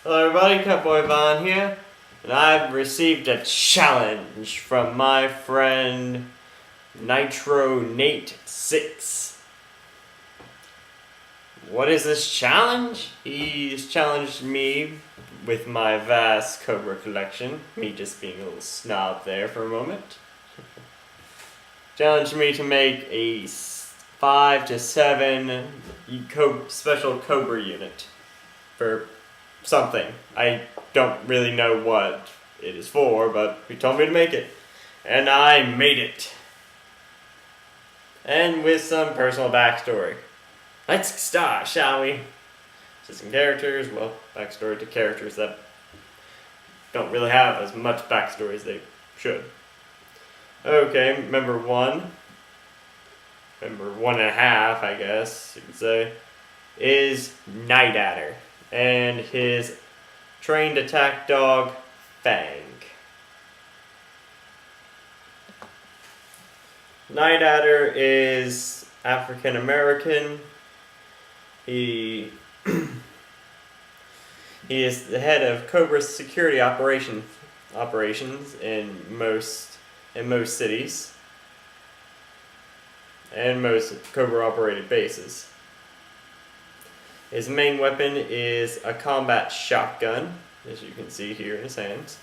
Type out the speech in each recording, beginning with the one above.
Hello everybody, Catboyvan here, and I've received a challenge from my friend Nitro Nate 6. What is this challenge? He's challenged me with my vast Cobra collection, me just being a little snob there for a moment. Challenged me to make a 5 to 7 special Cobra unit for something. I don't really know what it is for, but he told me to make it. And I made it. And with some personal backstory. Let's start, shall we? So some characters, well, backstory to characters that don't really have as much backstory as they should. Okay, member 1, member 1.5, I guess you could say, is Night Adder and his trained attack dog, Fang. Night Adder is African American. He is the head of Cobra's security operations in most cities and most Cobra operated bases. His main weapon is a combat shotgun, as you can see here in his hands.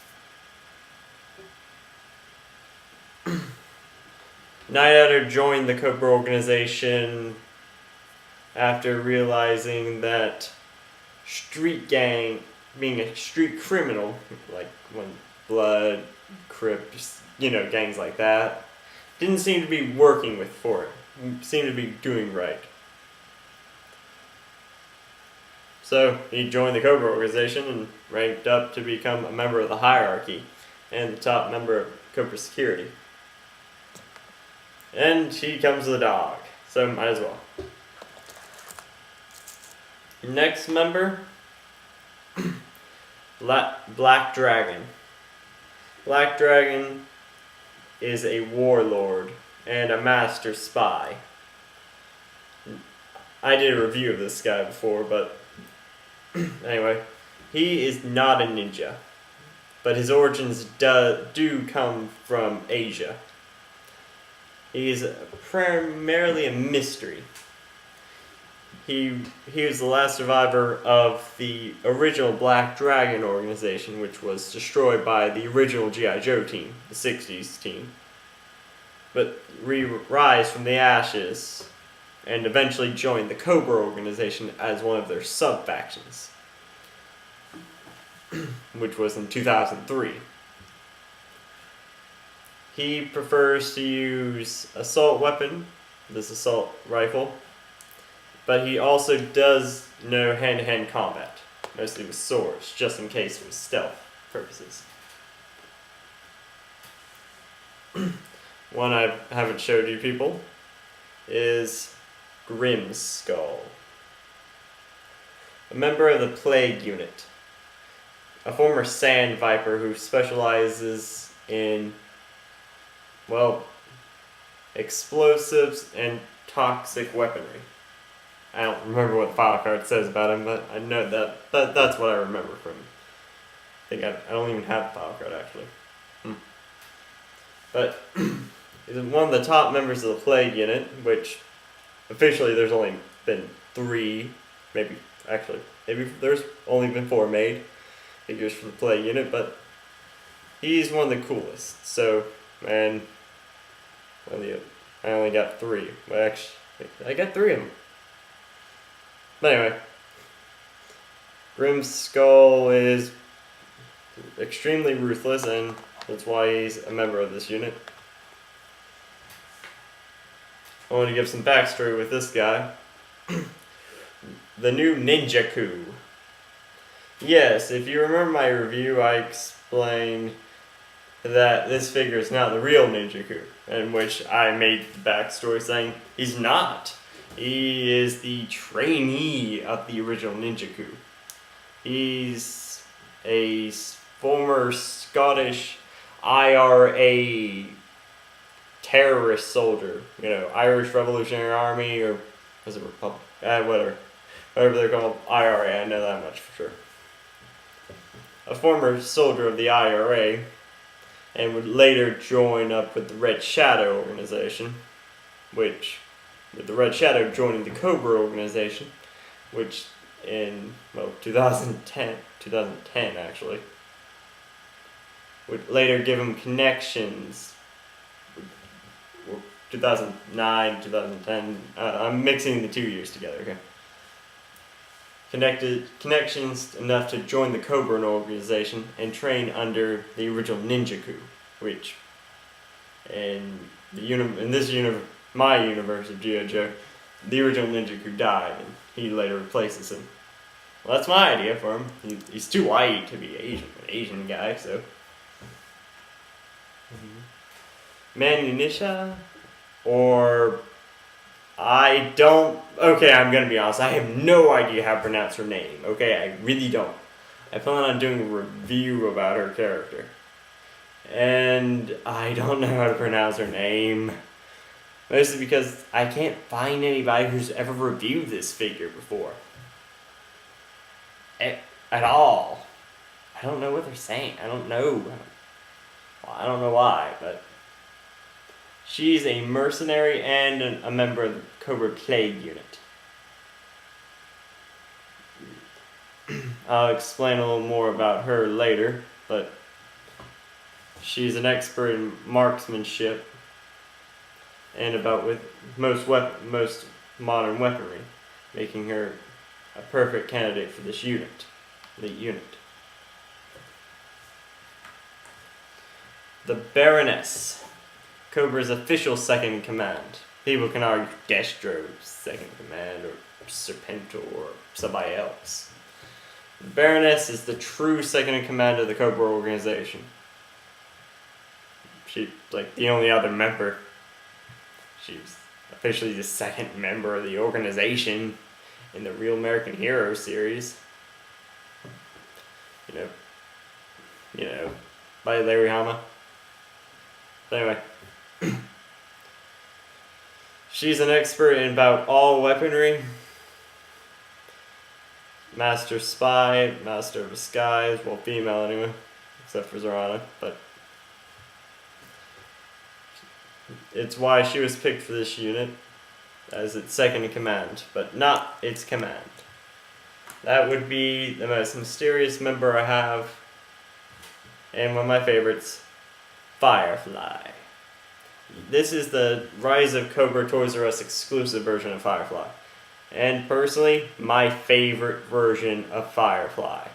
Night Adder joined the Cobra organization after realizing that being a street criminal, like Blood, Crips, gangs like that, didn't seem to be working for it. Seemed to be doing right. So he joined the Cobra organization and ranked up to become a member of the hierarchy and the top member of Cobra security. And he comes with a dog, so might as well. Next member, Black Dragon. Black Dragon is a warlord and a master spy. I did a review of this guy before, but anyway, he is not a ninja, but his origins do come from Asia. He is primarily a mystery. He was the last survivor of the original Black Dragon organization, which was destroyed by the original G.I. Joe team, the 60s team, but rise from the ashes and eventually joined the Cobra organization as one of their sub-factions, which was in 2003. He prefers to use assault weapon, this assault rifle, but he also does know hand-to-hand combat, mostly with swords, just in case for stealth purposes. One I haven't showed you people is Grimskull, a member of the Plague Unit, a former Sand Viper who specializes in, explosives and toxic weaponry. I don't remember what the file card says about him, but I know that's what I remember from him. I think I don't even have the file card actually. But he's one of the top members of the Plague Unit, which officially there's only been 3, maybe there's only been 4 made figures for the Plague Unit, but he's one of the coolest. So, I only got 3. Well, actually, I got 3 of them. But anyway, Grimskull is extremely ruthless, and that's why he's a member of this unit. I want to give some backstory with this guy. The new Ninja Coup. Yes, if you remember my review, I explained that this figure is not the real Ninja Coup, in which I made the backstory saying he's not. He is the trainee of the original Ninja Coup. He's a former Scottish IRA terrorist soldier, Irish Revolutionary Army, or was it Republic? Whatever they're called, IRA, I know that much for sure. a former soldier of the IRA, and would later join up with the Red Shadow organization, with the Red Shadow joining the Cobra organization, which in 2010 actually, would later give him connections. 2009, 2010. I'm mixing the 2 years together. Okay. Connections enough to join the Cobra organization and train under the original Ninja Coup, which in my universe of G.I. Joe, the original Ninja Coup died and he later replaces him. Well, that's my idea for him. He's too white to be an Asian guy, so. Munitia, or okay, I'm gonna be honest, I have no idea how to pronounce her name, okay, I really don't. I plan on doing a review about her character, and I don't know how to pronounce her name, mostly because I can't find anybody who's ever reviewed this figure before. At all. I don't know what they're saying, I don't know. Well, I don't know why, but she's a mercenary and a member of the Cobra Plague unit. I'll explain a little more about her later, but she's an expert in marksmanship and with most modern weaponry, making her a perfect candidate for this unit. The Baroness, Cobra's official second in command. People can argue Destro's second in command, or Serpentor, or somebody else. The Baroness is the true second in command of the Cobra organization. She's like the only other member. She's officially the second member of the organization in the Real American Hero series. You know, by Larry Hama. But anyway. She's an expert in about all weaponry. Master Spy, Master of Disguise, well, female anyway, except for Zorana, but it's why she was picked for this unit as its second in command, but not its command. That would be the most mysterious member I have, and one of my favorites, Firefly. This is the Rise of Cobra Toys R Us exclusive version of Firefly. And personally, my favorite version of Firefly.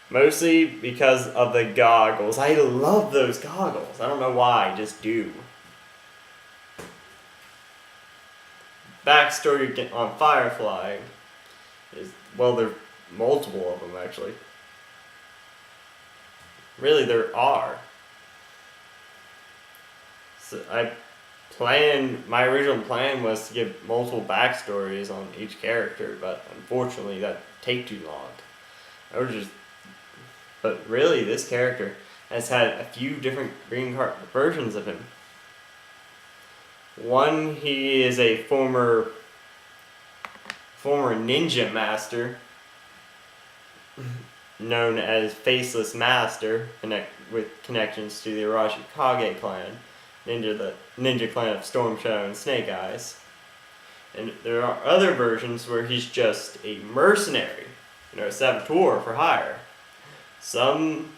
Mostly because of the goggles. I love those goggles. I don't know why, I just do. Backstory on Firefly is, well, there are multiple of them actually. Really, there are. So my original plan was to give multiple backstories on each character, but unfortunately that take too long. But really, this character has had a few different green card versions of him. One, he is a former ninja master, known as Faceless Master, with connections to the Arashikage clan. The ninja clan of Storm Shadow and Snake Eyes. And there are other versions where he's just a mercenary, a saboteur for hire. Some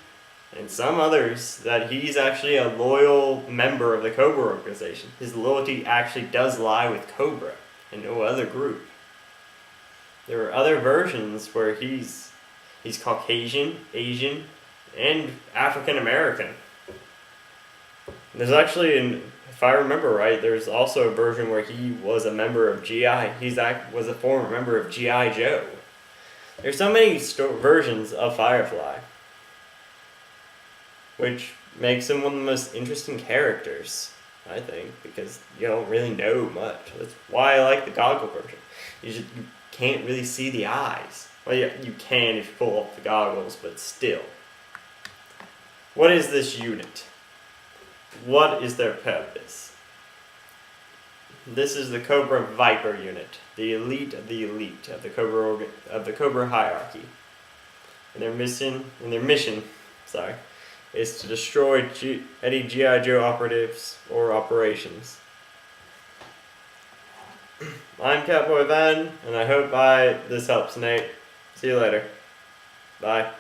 others that he's actually a loyal member of the Cobra organization. His loyalty actually does lie with Cobra and no other group. There are other versions where he's Caucasian, Asian, and African American. There's actually, if I remember right, there's also a version where he was a member of GI. Was a former member of G.I. Joe. There's so many versions of Firefly, which makes him one of the most interesting characters, I think, because you don't really know much. That's why I like the goggle version. You can't really see the eyes. Well, yeah, you can if you pull up the goggles, but still. What is this unit? What is their purpose? This is the Cobra Viper unit, the elite of the elite of the Cobra hierarchy. and their mission, is to destroy any GI Joe operatives or operations. I'm Catboyvan, and I hope this helps, Nate. See you later. Bye.